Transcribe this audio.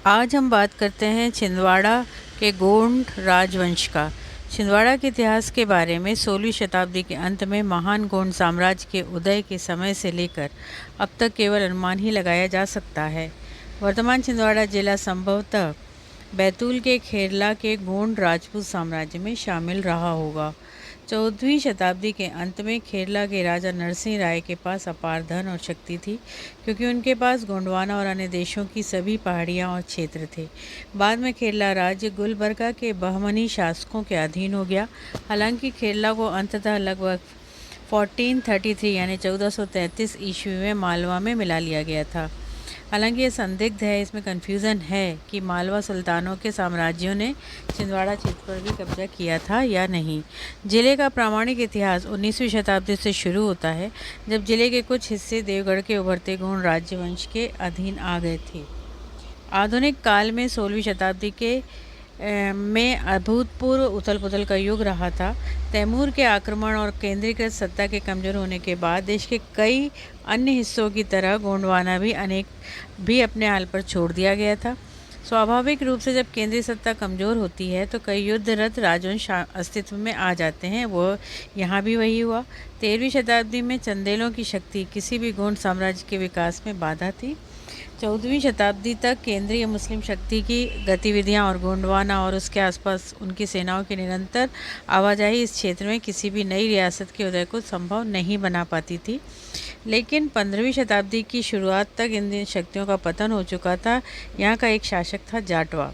आज हम बात करते हैं छिंदवाड़ा के गोंड राजवंश का। छिंदवाड़ा के इतिहास के बारे में 16वीं शताब्दी के अंत में महान गोंड साम्राज्य के उदय के समय से लेकर अब तक केवल अनुमान ही लगाया जा सकता है। वर्तमान छिंदवाड़ा जिला संभवतः बैतूल के खेरला के गोंड राजपूत साम्राज्य में शामिल रहा होगा। 14वीं शताब्दी के अंत में खेरला के राजा नरसिंह राय के पास अपार धन और शक्ति थी, क्योंकि उनके पास गोंडवाना और अन्य देशों की सभी पहाड़ियाँ और क्षेत्र थे। बाद में खेरला राज्य गुलबर्गा के बहमनी शासकों के अधीन हो गया। हालांकि खेरला को अंततः लगभग 1433 यानी 1433 ईस्वी में मालवा में मिला लिया गया था। हालांकि ये संदिग्ध है, इसमें कन्फ्यूज़न है कि मालवा सुल्तानों के साम्राज्यों ने छिंदवाड़ा क्षेत्र पर भी कब्जा किया था या नहीं। जिले का प्रामाणिक इतिहास 19वीं शताब्दी से शुरू होता है, जब जिले के कुछ हिस्से देवगढ़ के उभरते गोंड राज्यवंश के अधीन आ गए थे। आधुनिक काल में 16वीं शताब्दी के में अभूतपूर्व उथल पुथल का युग रहा था। तैमूर के आक्रमण और केंद्रीकृत सत्ता के कमज़ोर होने के बाद देश के कई अन्य हिस्सों की तरह गोंडवाना भी अपने हाल पर छोड़ दिया गया था। स्वाभाविक रूप से जब केंद्रीय सत्ता कमज़ोर होती है तो कई युद्धरत राजवंश अस्तित्व में आ जाते हैं। वो यहाँ भी वही हुआ। 13वीं शताब्दी में चंदेलों की शक्ति किसी भी गोंड साम्राज्य के विकास में बाधा थी। 14वीं शताब्दी तक केंद्रीय मुस्लिम शक्ति की गतिविधियां और गोंडवाना और उसके आसपास उनकी सेनाओं की निरंतर आवाजाही इस क्षेत्र में किसी भी नई रियासत के उदय को संभव नहीं बना पाती थी। लेकिन 15वीं शताब्दी की शुरुआत तक इन शक्तियों का पतन हो चुका था। यहाँ का एक शासक था जाटवा।